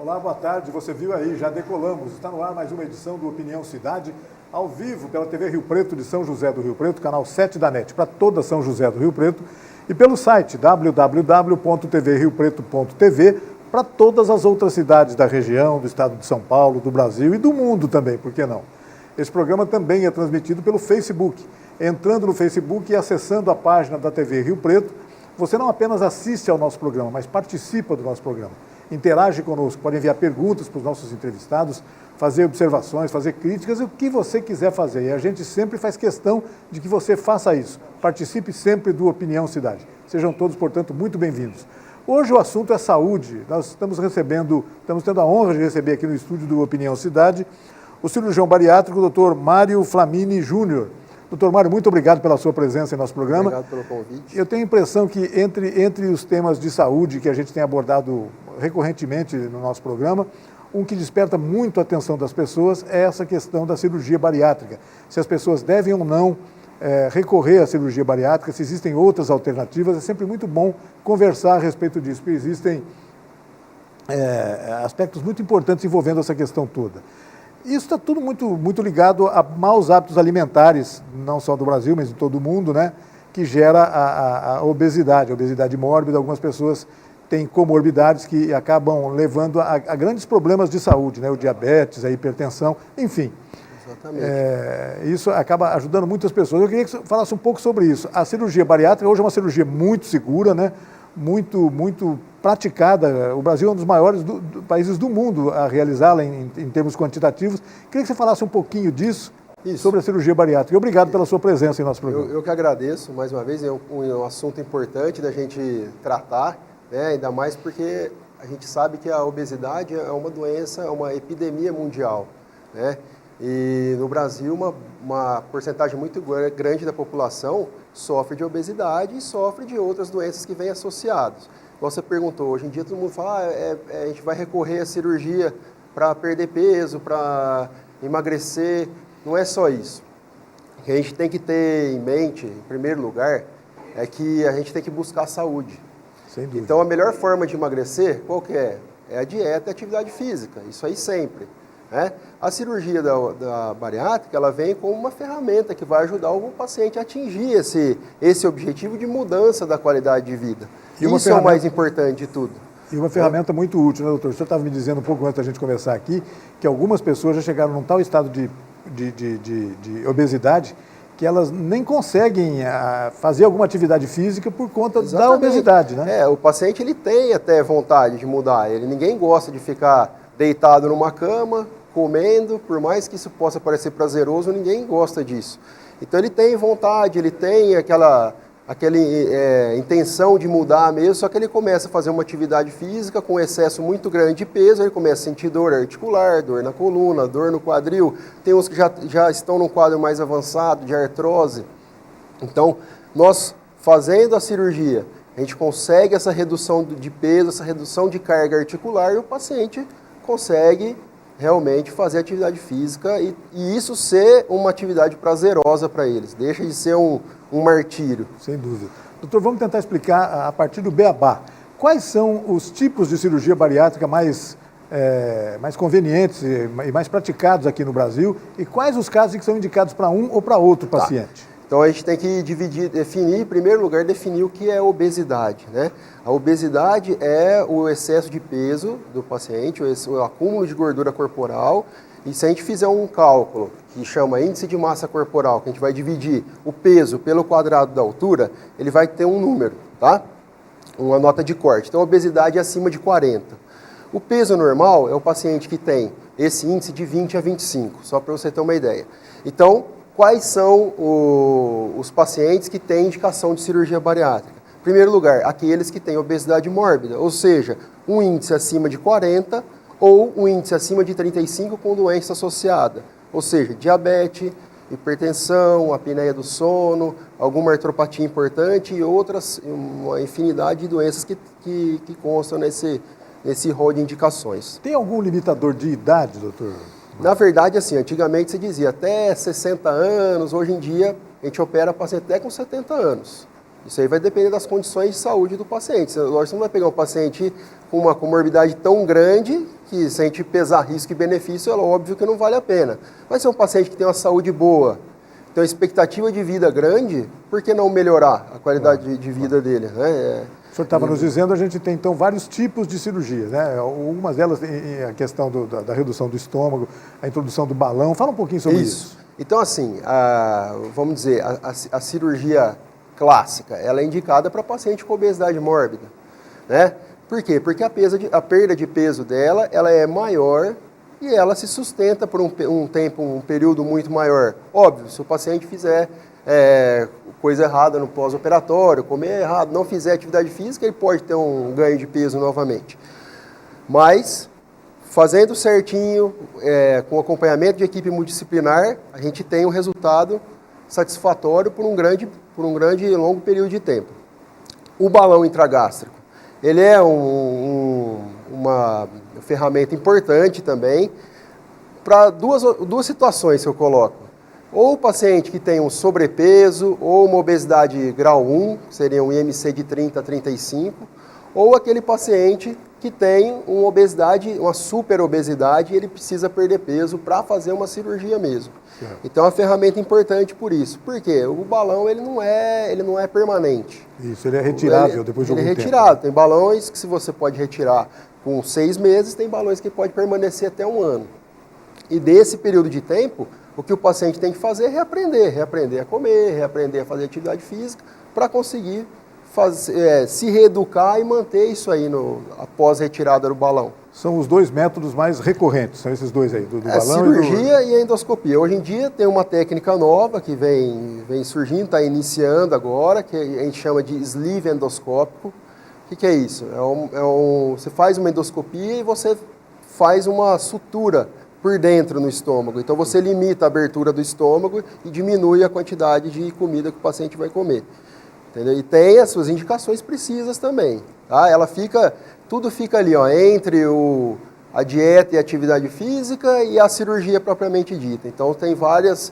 Olá, boa tarde. Você viu aí, já decolamos. Está no ar mais uma edição do Opinião Cidade, ao vivo pela TV Rio Preto de São José do Rio Preto, canal 7 da NET, para toda São José do Rio Preto, e pelo site www.tvriopreto.tv para todas as outras cidades da região, do estado de São Paulo, do Brasil e do mundo também, por que não? Esse programa também é transmitido pelo Facebook. Entrando no Facebook e acessando a página da TV Rio Preto, você não apenas assiste ao nosso programa, mas participa do nosso programa. Interage conosco, pode enviar perguntas para os nossos entrevistados, fazer observações, fazer críticas, o que você quiser fazer. E a gente sempre faz questão de que você faça isso. Participe sempre do Opinião Cidade. Sejam todos, portanto, muito bem-vindos. Hoje o assunto é saúde. Nós estamos tendo a honra de receber aqui no estúdio do Opinião Cidade o cirurgião bariátrico, Dr. Mário Flamini Júnior. Doutor Mário, muito obrigado pela sua presença em nosso programa. Obrigado pelo convite. Eu tenho a impressão que entre os temas de saúde que a gente tem abordado recorrentemente no nosso programa, um que desperta muito a atenção das pessoas é essa questão da cirurgia bariátrica. Se as pessoas devem ou não recorrer à cirurgia bariátrica, se existem outras alternativas, é sempre muito bom conversar a respeito disso, porque existem aspectos muito importantes envolvendo essa questão toda. Isso está tudo muito ligado a maus hábitos alimentares, não só do Brasil, mas em todo o mundo, né? Que gera a obesidade mórbida. Algumas pessoas têm comorbidades que acabam levando a grandes problemas de saúde, né? O diabetes, a hipertensão, enfim. Exatamente. Isso acaba ajudando muitas pessoas. Eu queria que você falasse um pouco sobre isso. A cirurgia bariátrica hoje é uma cirurgia muito segura, né? Muito praticada. O Brasil é um dos maiores países do mundo a realizá-la em termos quantitativos. Queria que você falasse um pouquinho disso, sobre a cirurgia bariátrica. Obrigado pela sua presença em nosso programa. Eu que agradeço, mais uma vez, é um assunto importante da gente tratar, né? Ainda mais porque a gente sabe que a obesidade é uma doença, é uma epidemia mundial, né? E no Brasil, uma porcentagem muito grande da população sofre de obesidade e sofre de outras doenças que vêm associadas. Como você perguntou, hoje em dia todo mundo fala, a gente vai recorrer à cirurgia para perder peso, para emagrecer. Não é só isso. O que a gente tem que ter em mente, em primeiro lugar, é que a gente tem que buscar a saúde. Sem dúvida. Então, a melhor forma de emagrecer, qual que é? É a dieta e a atividade física, isso aí sempre. Né? A cirurgia da bariátrica, ela vem como uma ferramenta que vai ajudar o paciente a atingir esse objetivo de mudança da qualidade de vida. Isso é o mais importante de tudo. E uma ferramenta muito útil, né, doutor? O senhor estava me dizendo um pouco antes da gente começar aqui, que algumas pessoas já chegaram num tal estado de obesidade que elas nem conseguem fazer alguma atividade física por conta Exatamente. Da obesidade, né? O paciente ele tem até vontade de mudar. Ninguém gosta de ficar deitado numa cama, comendo, por mais que isso possa parecer prazeroso, ninguém gosta disso. Então ele tem vontade, ele tem aquela intenção de mudar mesmo, só que ele começa a fazer uma atividade física com excesso muito grande de peso, ele começa a sentir dor articular, dor na coluna, dor no quadril, tem uns que já estão num quadro mais avançado de artrose. Então, nós fazendo a cirurgia, a gente consegue essa redução de peso, essa redução de carga articular e o paciente consegue realmente fazer atividade física e isso ser uma atividade prazerosa para eles, deixa de ser um martírio. Sem dúvida. Doutor, vamos tentar explicar a partir do beabá. Quais são os tipos de cirurgia bariátrica mais convenientes e mais praticados aqui no Brasil e quais os casos que são indicados para um ou para outro paciente? Então a gente tem que em primeiro lugar, definir o que é obesidade, né? A obesidade é o excesso de peso do paciente, o acúmulo de gordura corporal. E se a gente fizer um cálculo que chama índice de massa corporal, que a gente vai dividir o peso pelo quadrado da altura, ele vai ter um número, tá? Uma nota de corte. Então a obesidade é acima de 40. O peso normal é o paciente que tem esse índice de 20 a 25, só para você ter uma ideia. Então, quais são os pacientes que têm indicação de cirurgia bariátrica? Em primeiro lugar, aqueles que têm obesidade mórbida, ou seja, um índice acima de 40 ou um índice acima de 35 com doença associada, ou seja, diabetes, hipertensão, apneia do sono, alguma artropatia importante e outras, uma infinidade de doenças que constam nesse rol de indicações. Tem algum limitador de idade, doutor? Na verdade, assim, antigamente se dizia até 60 anos, hoje em dia a gente opera paciente até com 70 anos. Isso aí vai depender das condições de saúde do paciente. Você não vai pegar um paciente com uma comorbidade tão grande que, se a gente pesar risco e benefício, é óbvio que não vale a pena. Mas se é um paciente que tem uma saúde boa, tem uma expectativa de vida grande, por que não melhorar a qualidade de vida dele? Né? O senhor estava nos dizendo, a gente tem então vários tipos de cirurgia, né? Algumas delas tem a questão da redução do estômago, a introdução do balão. Fala um pouquinho sobre isso. Então, assim, vamos dizer, a cirurgia clássica, ela é indicada para paciente com obesidade mórbida, né? Por quê? Porque a perda de peso dela, ela é maior e ela se sustenta por um período muito maior. Óbvio, se o paciente fizer coisa errada no pós-operatório, comer errado, não fizer atividade física, ele pode ter um ganho de peso novamente. Mas, fazendo certinho, com acompanhamento de equipe multidisciplinar, a gente tem um resultado satisfatório por um grande e longo período de tempo. O balão intragástrico, ele é uma ferramenta importante também para duas situações que eu coloco. Ou o paciente que tem um sobrepeso ou uma obesidade grau 1, que seria um IMC de 30 a 35, ou aquele paciente que tem uma obesidade, uma superobesidade, e ele precisa perder peso para fazer uma cirurgia mesmo. Certo. Então é uma ferramenta importante por isso. Por quê? O balão ele não é permanente. Isso, ele é retirável depois de algum tempo. Ele é retirado. Tem balões que você pode retirar com 6 meses, tem balões que pode permanecer até 1 ano. E desse período de tempo, o que o paciente tem que fazer é reaprender a comer, reaprender a fazer atividade física, para conseguir se reeducar e manter isso aí após a retirada do balão. São os 2 métodos mais recorrentes, são esses dois aí, do balão cirurgia e a endoscopia. Hoje em dia tem uma técnica nova que vem surgindo, está iniciando agora, que a gente chama de sleeve endoscópico. O que é isso? Você faz uma endoscopia e você faz uma sutura por dentro no estômago. Então você limita a abertura do estômago e diminui a quantidade de comida que o paciente vai comer. Entendeu? E tem as suas indicações precisas também. Tá? Tudo fica ali, ó, entre a dieta e a atividade física e a cirurgia propriamente dita. Então tem várias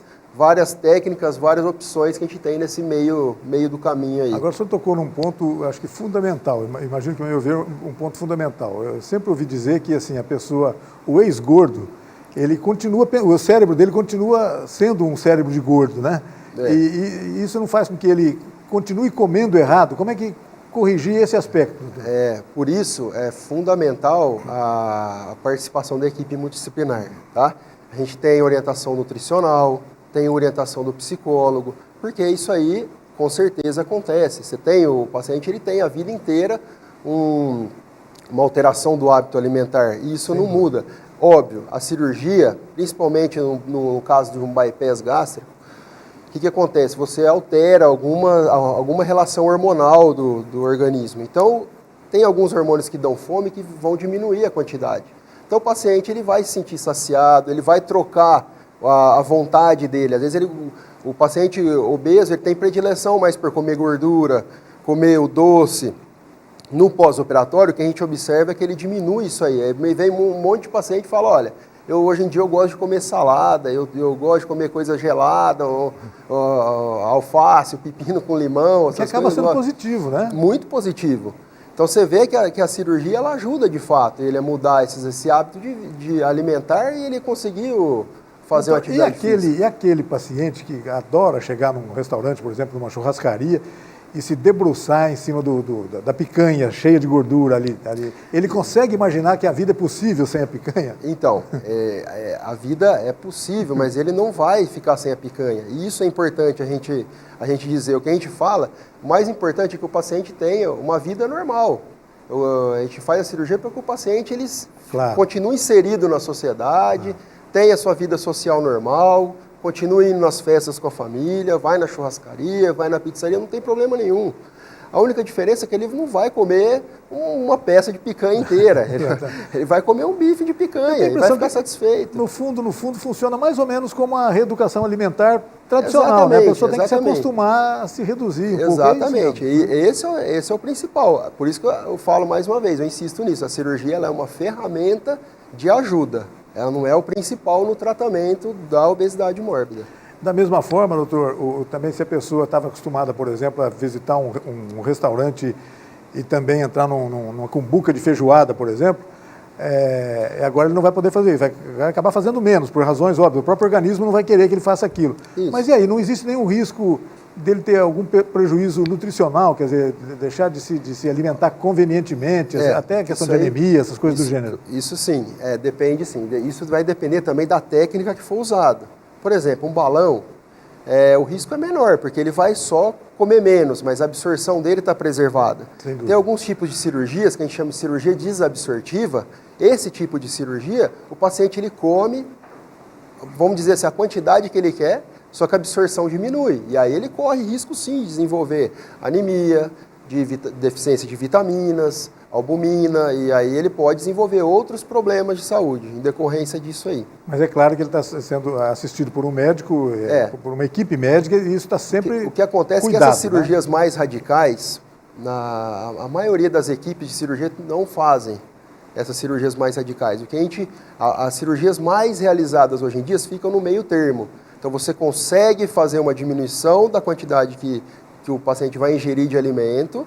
técnicas, várias opções que a gente tem nesse meio do caminho aí. Agora o senhor tocou num ponto, acho que fundamental, imagino que eu ver um ponto fundamental. Eu sempre ouvi dizer que assim, o ex-gordo, o cérebro dele continua sendo um cérebro de gordo, né? E isso não faz com que ele continue comendo errado. Como é que corrigir esse aspecto? Por isso é fundamental a participação da equipe multidisciplinar, tá? A gente tem orientação nutricional, tem orientação do psicólogo, porque isso aí com certeza acontece. O paciente ele tem a vida inteira uma alteração do hábito alimentar e isso não muda. Óbvio, a cirurgia, principalmente no caso de um bypass gástrico, o que acontece? Você altera alguma relação hormonal do organismo. Então, tem alguns hormônios que dão fome que vão diminuir a quantidade. Então, o paciente ele vai se sentir saciado, ele vai trocar a vontade dele. Às vezes, o paciente obeso ele tem predileção mais por comer gordura, comer o doce. No pós-operatório, o que a gente observa é que ele diminui isso aí. Aí vem um monte de paciente e fala, olha, hoje em dia eu gosto de comer salada, eu gosto de comer coisa gelada, alface, pepino com limão. Que acaba sendo positivo, né? Muito positivo. Então você vê que a cirurgia ela ajuda de fato ele a mudar esse hábito de alimentar e ele conseguiu fazer uma atividade física. E aquele paciente que adora chegar num restaurante, por exemplo, numa churrascaria, e se debruçar em cima da picanha cheia de gordura ali. Ele consegue imaginar que a vida é possível sem a picanha? Então, a vida é possível, mas ele não vai ficar sem a picanha. E isso é importante a gente dizer. O que a gente fala, o mais importante é que o paciente tenha uma vida normal. A gente faz a cirurgia para que o paciente continue inserido na sociedade, tenha sua vida social normal, continue indo nas festas com a família, vai na churrascaria, vai na pizzaria, não tem problema nenhum. A única diferença é que ele não vai comer uma peça de picanha inteira. Ele vai comer um bife de picanha, ele vai ficar satisfeito. No fundo, funciona mais ou menos como a reeducação alimentar tradicional, né? A pessoa tem que se acostumar a se reduzir. Exatamente. E esse é o principal. Por isso que eu falo mais uma vez, eu insisto nisso. A cirurgia ela é uma ferramenta de ajuda. Ela não é o principal no tratamento da obesidade mórbida. Da mesma forma, doutor, também se a pessoa estava acostumada, por exemplo, a visitar um restaurante e também entrar numa cumbuca de feijoada, por exemplo, agora ele não vai poder fazer isso, vai acabar fazendo menos, por razões óbvias. O próprio organismo não vai querer que ele faça aquilo. Isso. Mas e aí, não existe nenhum risco dele ter algum prejuízo nutricional, quer dizer, deixar de se alimentar convenientemente, até a questão de anemia, essas coisas do gênero? Isso sim, depende sim. Isso vai depender também da técnica que for usada. Por exemplo, um balão, o risco é menor, porque ele vai só comer menos, mas a absorção dele está preservada. Tem alguns tipos de cirurgias que a gente chama de cirurgia desabsortiva. Esse tipo de cirurgia, o paciente ele come, vamos dizer assim, a quantidade que ele quer, só que a absorção diminui. E aí ele corre risco sim de desenvolver anemia, deficiência de vitaminas, albumina, e aí ele pode desenvolver outros problemas de saúde em decorrência disso aí. Mas é claro que ele está sendo assistido por um médico, por uma equipe médica, e isso está sempre O que acontece é que essas cirurgias mais radicais, a maioria das equipes de cirurgia não fazem essas cirurgias mais radicais. As cirurgias mais realizadas hoje em dia ficam no meio termo. Então você consegue fazer uma diminuição da quantidade que o paciente vai ingerir de alimento,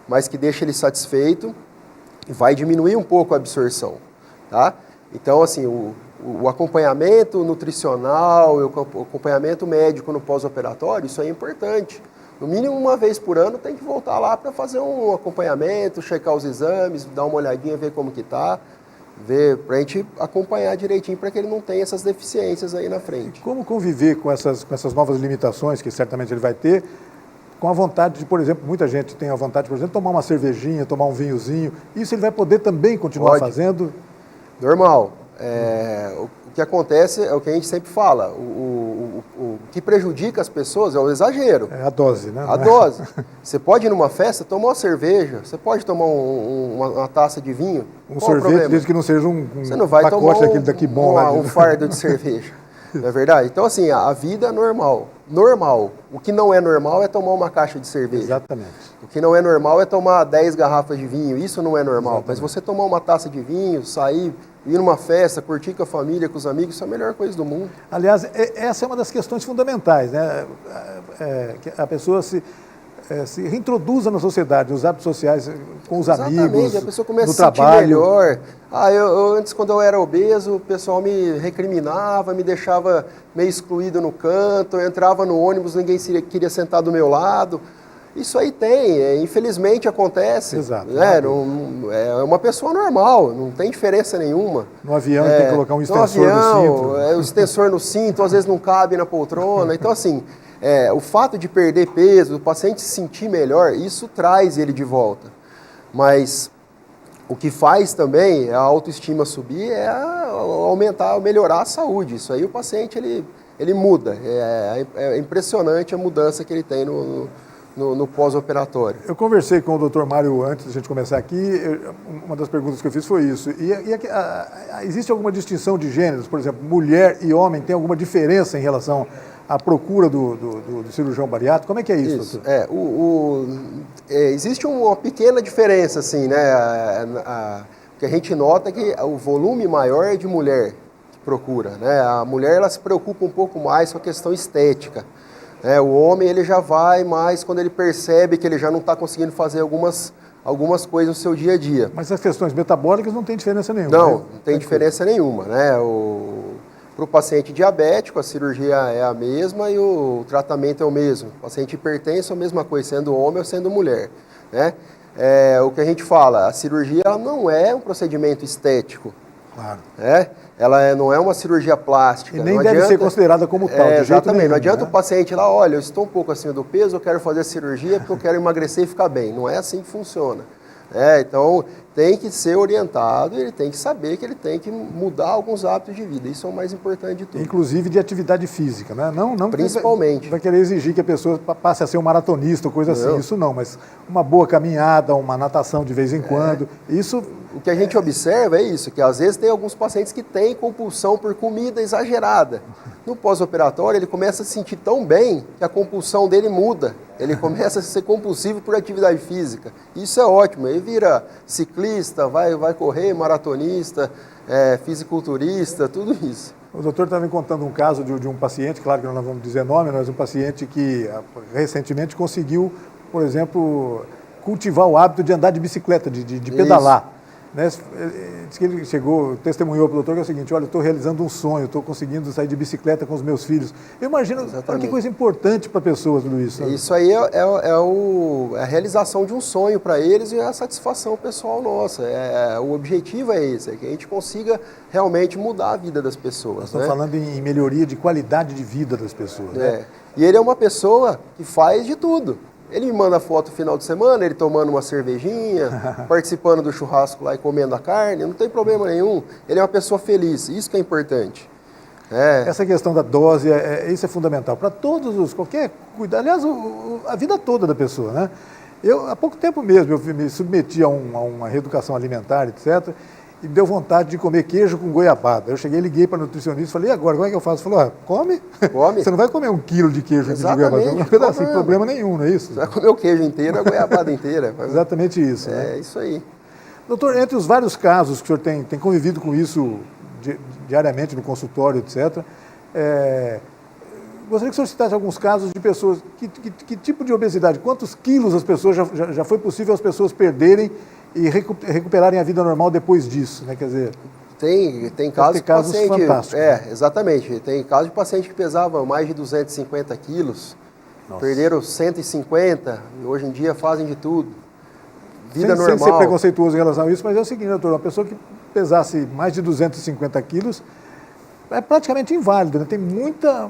mas que deixa ele satisfeito e vai diminuir um pouco a absorção, tá? Então, assim, o acompanhamento nutricional, o acompanhamento médico no pós-operatório, isso é importante. No mínimo uma vez por ano tem que voltar lá para fazer um acompanhamento, checar os exames, dar uma olhadinha, ver como que está, para a gente acompanhar direitinho para que ele não tenha essas deficiências aí na frente. E como conviver com essas novas limitações que certamente ele vai ter, com a vontade de, por exemplo, muita gente tem a vontade, por exemplo, de tomar uma cervejinha, tomar um vinhozinho, isso ele vai poder também continuar fazendo? Normal. O que acontece é o que a gente sempre fala, o que prejudica as pessoas é o exagero. É a dose, né? A dose. Você pode ir numa festa, tomar uma cerveja, você pode tomar uma taça de vinho. Um sorvete, desde que não seja você não vai pacote tomar daquele daqui bom lá. Um fardo de cerveja. Não é verdade? Então, assim, a vida é normal. Normal. O que não é normal é tomar uma caixa de cerveja. Exatamente. O que não é normal é tomar 10 garrafas de vinho. Isso não é normal. Exatamente. Mas você tomar uma taça de vinho, sair, ir numa festa, curtir com a família, com os amigos, isso é a melhor coisa do mundo. Aliás, essa é uma das questões fundamentais, né? Que a pessoa se reintroduza na sociedade, nos hábitos sociais, com os amigos, a pessoa começa no a se sentir trabalho. melhor. Antes, quando eu era obeso, o pessoal me recriminava, me deixava meio excluído no canto, eu entrava no ônibus, ninguém queria sentar do meu lado. Isso aí infelizmente acontece. Exato. Né? É uma pessoa normal, não tem diferença nenhuma. No avião tem que colocar um extensor no cinto. O extensor no cinto, às vezes não cabe na poltrona. Então, assim, o fato de perder peso, o paciente se sentir melhor, isso traz ele de volta. Mas o que faz também a autoestima subir melhorar a saúde. Isso aí o paciente ele muda. É impressionante a mudança que ele tem no pós-operatório. Eu conversei com o Dr. Mário antes da gente começar aqui, uma das perguntas que eu fiz foi isso. Existe alguma distinção de gêneros? Por exemplo, mulher e homem tem alguma diferença em relação à procura do cirurgião bariátrico? Como é que é isso, doutor? Existe uma pequena diferença, assim, né? O que a gente nota é que o volume maior é de mulher que procura, né? A mulher ela se preocupa um pouco mais com a questão estética. O homem ele já vai mais quando ele percebe que ele já não está conseguindo fazer algumas coisas no seu dia a dia. Mas as questões metabólicas não tem diferença nenhuma. Não tem diferença nenhuma, né? Para o paciente diabético, a cirurgia é a mesma e o tratamento é o mesmo. O paciente hipertenso é a mesma coisa, sendo homem ou sendo mulher, né? O que a gente fala, a cirurgia ela não é um procedimento estético. Claro. Ela não é uma cirurgia plástica. E nem deve ser considerada como tal, de jeito exatamente, nenhum, não adianta né? o paciente lá, olha, eu estou um pouco acima do peso, eu quero fazer a cirurgia porque eu quero emagrecer e ficar bem. Não é assim que funciona. Então, tem que ser orientado, ele tem que saber que ele tem que mudar alguns hábitos de vida. Isso é o mais importante de tudo. Inclusive de atividade física, né? Não principalmente. Vai querer exigir que a pessoa passe a ser um maratonista ou coisa assim, isso não, mas uma boa caminhada, uma natação de vez em quando, isso... O que a gente observa é isso, que às vezes tem alguns pacientes que têm compulsão por comida exagerada. No pós-operatório, ele começa a se sentir tão bem que a compulsão dele muda. Ele começa a ser compulsivo por atividade física. Isso é ótimo. Ele vira ciclista, vai correr, maratonista, fisiculturista, tudo isso. O doutor estava me contando um caso de um paciente, claro que nós não vamos dizer nome, mas um paciente que recentemente conseguiu, por exemplo, cultivar o hábito de andar de bicicleta, de pedalar. Né? Diz que ele chegou, testemunhou para o doutor que é o seguinte: olha, eu estou realizando um sonho, estou conseguindo sair de bicicleta com os meus filhos. Eu imagino, olha que coisa importante para pessoas, Luiz. Né? Isso aí é a realização de um sonho para eles e a satisfação pessoal nossa. O objetivo é esse, é que a gente consiga realmente mudar a vida das pessoas. Nós estamos falando em melhoria de qualidade de vida das pessoas. Né? E ele é uma pessoa que faz de tudo. Ele me manda foto no final de semana, ele tomando uma cervejinha, participando do churrasco lá e comendo a carne, não tem problema nenhum. Ele é uma pessoa feliz, isso que é importante. Essa questão da dose, isso é fundamental para qualquer cuidado, aliás, a vida toda da pessoa, né? Há pouco tempo mesmo, eu me submeti a uma reeducação alimentar, etc., e me deu vontade de comer queijo com goiabada. Eu cheguei, liguei para a nutricionista e falei: e agora, como é que eu faço? Falou: come. Você não vai comer 1 quilo de queijo de goiabada, um pedacinho, problema nenhum, não é isso? Você vai comer o queijo inteiro, a goiabada inteira. Exatamente isso. Isso aí. Doutor, entre os vários casos que o senhor tem convivido com isso diariamente no consultório, etc., gostaria que o senhor citasse alguns casos de pessoas, que tipo de obesidade, quantos quilos as pessoas, já foi possível as pessoas perderem e recuperarem a vida normal depois disso, né? Quer dizer, tem casos de paciente, fantásticos. Exatamente. Tem casos de paciente que pesava mais de 250 quilos, Nossa. Perderam 150, e hoje em dia fazem de tudo. Vida Sem normal. ser preconceituoso em relação a isso, mas é o seguinte, doutor, uma pessoa que pesasse mais de 250 quilos é praticamente inválido, né? Tem muita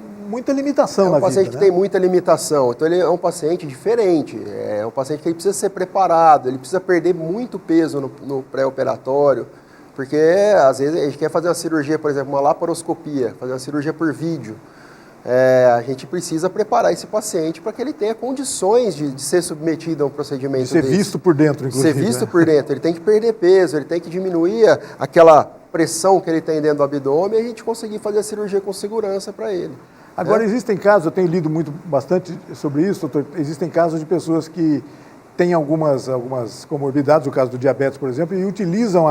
limitação na vida. É um paciente que tem muita limitação, então ele é um paciente diferente, é um paciente que ele precisa ser preparado, ele precisa perder muito peso no pré-operatório, porque às vezes a gente quer fazer uma cirurgia, por exemplo, uma laparoscopia, fazer uma cirurgia por vídeo. A gente precisa preparar esse paciente para que ele tenha condições de ser submetido a um procedimento de ser desse. Visto por dentro, inclusive. De ser visto por dentro. Ele tem que perder peso, ele tem que diminuir aquela pressão que ele tem dentro do abdômen e a gente conseguir fazer a cirurgia com segurança para ele. Agora, existem casos, eu tenho lido bastante sobre isso, doutor, existem casos de pessoas que têm algumas comorbidades, o caso do diabetes, por exemplo, e utilizam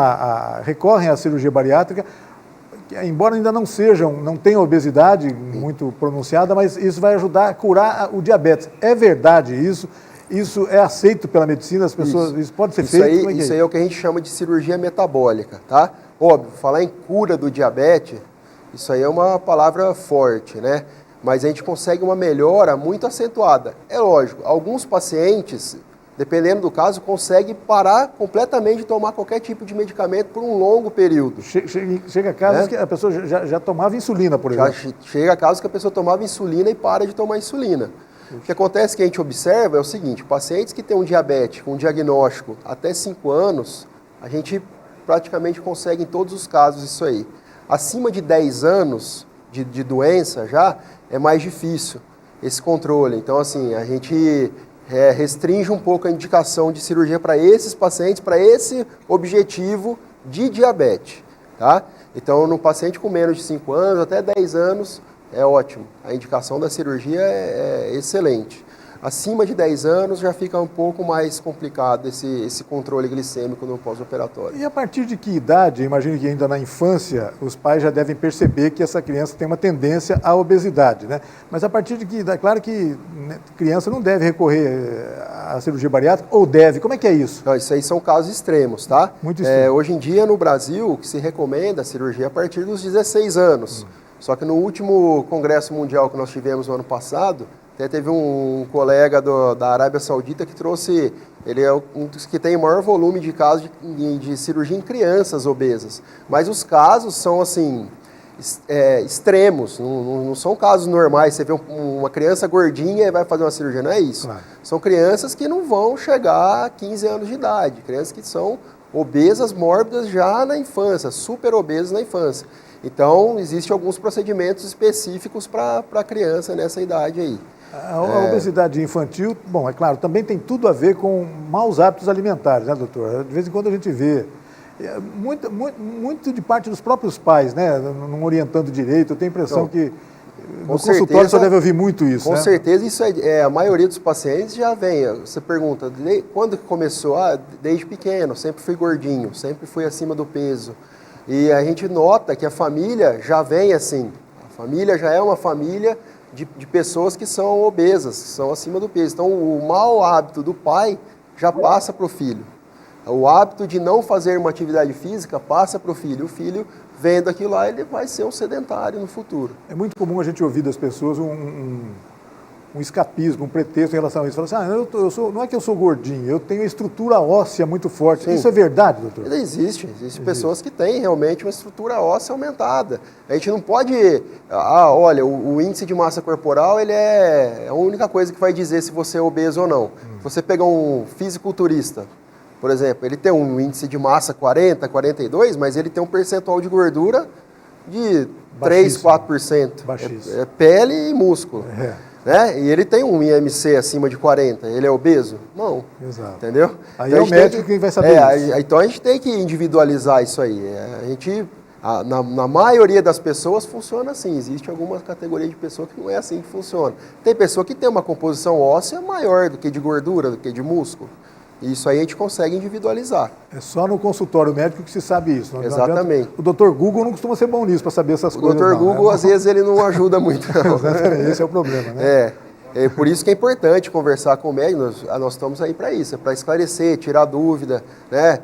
recorrem à cirurgia bariátrica, embora ainda não tenham obesidade muito pronunciada, mas isso vai ajudar a curar o diabetes. É verdade isso? Isso é aceito pela medicina? As pessoas, isso pode ser feito? Isso aí é o que a gente chama de cirurgia metabólica, tá? Óbvio, falar em cura do diabetes, isso aí é uma palavra forte, né? Mas a gente consegue uma melhora muito acentuada. É lógico, alguns pacientes, dependendo do caso, conseguem parar completamente de tomar qualquer tipo de medicamento por um longo período. Chega a casos que a pessoa já tomava insulina, por exemplo. Chega a casos que a pessoa tomava insulina e para de tomar insulina. O que acontece que a gente observa é o seguinte: pacientes que têm um diabetes com um diagnóstico até 5 anos, a gente praticamente consegue em todos os casos isso aí. Acima de 10 anos de doença já é mais difícil esse controle. Então, assim, a gente restringe um pouco a indicação de cirurgia para esses pacientes, para esse objetivo de diabetes, tá? Então, no paciente com menos de 5 anos, até 10 anos, é ótimo. A indicação da cirurgia é excelente. Acima de 10 anos já fica um pouco mais complicado esse controle glicêmico no pós-operatório. E a partir de que idade, imagino que ainda na infância, os pais já devem perceber que essa criança tem uma tendência à obesidade, né? Mas a partir de que idade, claro que criança não deve recorrer à cirurgia bariátrica, ou deve, como é que é isso? Não, isso aí são casos extremos, tá? Muito extremo. Hoje em dia no Brasil, o que se recomenda a cirurgia a partir dos 16 anos. Só que no último congresso mundial que nós tivemos no ano passado, até teve um colega da Arábia Saudita que trouxe, ele é um dos que tem o maior volume de casos de cirurgia em crianças obesas. Mas os casos são, assim, extremos, não são casos normais. Você vê uma criança gordinha e vai fazer uma cirurgia, não é isso. Claro. São crianças que não vão chegar a 15 anos de idade, crianças que são obesas, mórbidas já na infância, super obesas na infância. Então, existem alguns procedimentos específicos para a criança nessa idade aí. A obesidade infantil, bom, é claro, também tem tudo a ver com maus hábitos alimentares, né, doutor? De vez em quando a gente vê, muito de parte dos próprios pais, né, não orientando direito. Eu tenho a impressão que no consultório só deve ouvir muito isso. Com certeza, isso a maioria dos pacientes já vem. Você pergunta, quando que começou? Desde pequeno, sempre fui gordinho, sempre fui acima do peso. E a gente nota que a família já vem assim, a família já é uma família de pessoas que são obesas, que são acima do peso. Então, o mau hábito do pai já passa para o filho. O hábito de não fazer uma atividade física passa para o filho. O filho, vendo aquilo lá, ele vai ser um sedentário no futuro. É muito comum a gente ouvir das pessoas um escapismo, um pretexto em relação a isso. Fala assim, não é que eu sou gordinho, eu tenho estrutura óssea muito forte. Sim. Isso é verdade, doutor? Existe pessoas que têm realmente uma estrutura óssea aumentada. A gente não pode... olha, o índice de massa corporal, ele é a única coisa que vai dizer se você é obeso ou não. Se você pegar um fisiculturista, por exemplo, ele tem um índice de massa 40, 42, mas ele tem um percentual de gordura de 3, 4%. Baixíssimo. É pele e músculo. Né? E ele tem um IMC acima de 40, ele é obeso? Não. Exato. Entendeu? Aí então, é o médico quem vai saber isso. Então a gente tem que individualizar isso aí. Na maioria das pessoas funciona assim. Existe alguma categoria de pessoa que não é assim que funciona. Tem pessoa que tem uma composição óssea maior do que de gordura, do que de músculo. Isso aí a gente consegue individualizar. É só no consultório médico que se sabe isso. Exatamente. O Dr. Google não costuma ser bom nisso para saber essas coisas. O Dr. Google, às vezes, ele não ajuda muito. Não. Exatamente, esse é o problema, né? É por isso que é importante conversar com o médico. Nós estamos aí para isso, para esclarecer, tirar dúvida, né?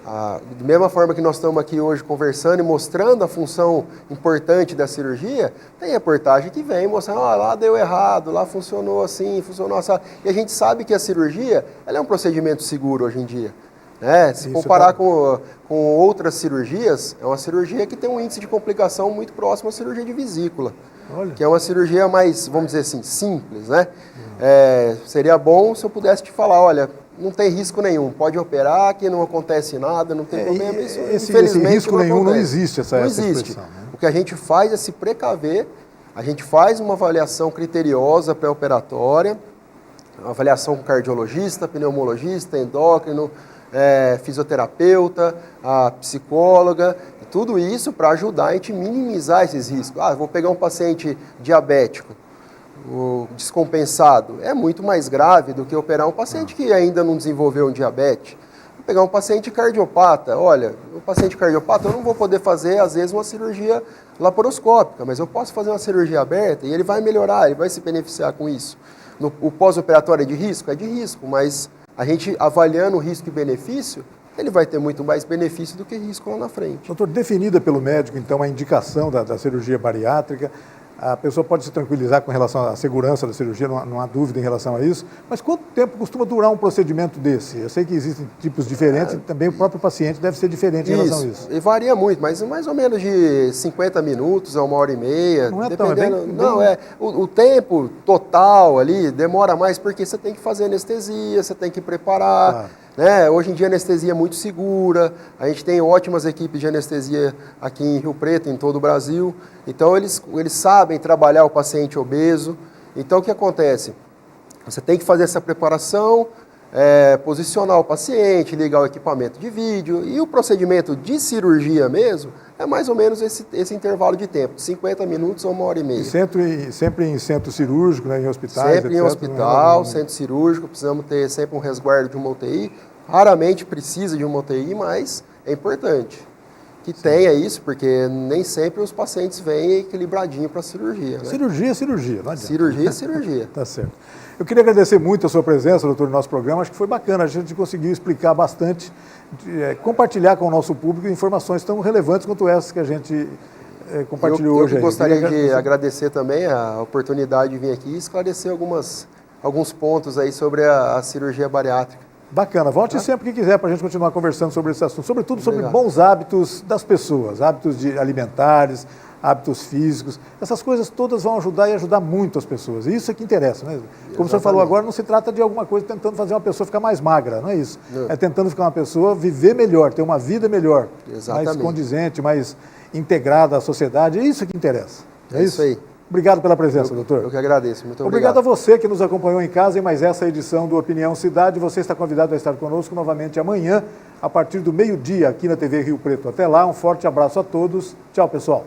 Da mesma forma que nós estamos aqui hoje conversando e mostrando a função importante da cirurgia, tem reportagem que vem mostrando, lá deu errado, lá funcionou assim, funcionou assim. E a gente sabe que a cirurgia, ela é um procedimento seguro hoje em dia. Né? Se comparar com outras cirurgias, é uma cirurgia que tem um índice de complicação muito próximo à cirurgia de vesícula. Olha. Que é uma cirurgia mais, vamos dizer assim, simples, né? Seria bom se eu pudesse te falar, olha, não tem risco nenhum, pode operar, que não acontece nada, não tem problema. Isso, esse risco nenhum não existe, essa expressão. Né? O que a gente faz é se precaver, a gente faz uma avaliação criteriosa pré-operatória, avaliação com cardiologista, pneumologista, endócrino, fisioterapeuta, a psicóloga, tudo isso para ajudar a gente minimizar esses riscos. Vou pegar um paciente diabético, descompensado, é muito mais grave do que operar um paciente que ainda não desenvolveu um diabetes. Vou pegar um paciente cardiopata, olha, o paciente cardiopata eu não vou poder fazer, às vezes, uma cirurgia laparoscópica, mas eu posso fazer uma cirurgia aberta e ele vai melhorar, ele vai se beneficiar com isso. O pós-operatório é de risco? É de risco, mas a gente avaliando o risco e benefício, ele vai ter muito mais benefício do que risco lá na frente. Doutor, definida pelo médico, então, a indicação da cirurgia bariátrica, a pessoa pode se tranquilizar com relação à segurança da cirurgia, não há dúvida em relação a isso, mas quanto tempo costuma durar um procedimento desse? Eu sei que existem tipos diferentes e também o próprio paciente deve ser diferente em relação a isso. E varia muito, mas mais ou menos de 50 minutos a 1h30. Não é dependendo, tão, Não, o tempo total ali demora mais porque você tem que fazer anestesia, você tem que preparar. Claro. Né? Hoje em dia a anestesia é muito segura, a gente tem ótimas equipes de anestesia aqui em Rio Preto, em todo o Brasil, então eles sabem trabalhar o paciente obeso. Então o que acontece? Você tem que fazer essa preparação, posicionar o paciente, ligar o equipamento de vídeo, e o procedimento de cirurgia mesmo é mais ou menos esse intervalo de tempo, de 50 minutos a 1h30. E sempre em centro cirúrgico, né, em hospitais? Sempre em hospital, centro cirúrgico, precisamos ter sempre um resguardo de uma UTI. Raramente precisa de uma UTI, mas é importante que tenha isso, porque nem sempre os pacientes vêm equilibradinho para a cirurgia. Né? Cirurgia é cirurgia, não adianta. Cirurgia é cirurgia. Tá certo. Eu queria agradecer muito a sua presença, doutor, no nosso programa. Acho que foi bacana, a gente conseguiu explicar bastante, compartilhar com o nosso público informações tão relevantes quanto essas que a gente compartilhou hoje. Eu gostaria de agradecer também a oportunidade de vir aqui e esclarecer alguns pontos aí sobre a cirurgia bariátrica. Bacana, volte sempre que quiser para a gente continuar conversando sobre esse assunto, sobretudo sobre bons hábitos das pessoas, hábitos alimentares, hábitos físicos, essas coisas todas vão ajudar e ajudar muito as pessoas, e isso é que interessa, né? Como o senhor falou agora, não se trata de alguma coisa tentando fazer uma pessoa ficar mais magra, não é isso? É tentando ficar uma pessoa viver melhor, ter uma vida melhor, mais condizente, mais integrada à sociedade, é isso que interessa. É isso aí. Obrigado pela presença, doutor. Eu que agradeço, muito obrigado. Obrigado a você que nos acompanhou em casa em mais essa edição do Opinião Cidade. Você está convidado a estar conosco novamente amanhã, a partir do meio-dia, aqui na TV Rio Preto. Até lá, um forte abraço a todos. Tchau, pessoal.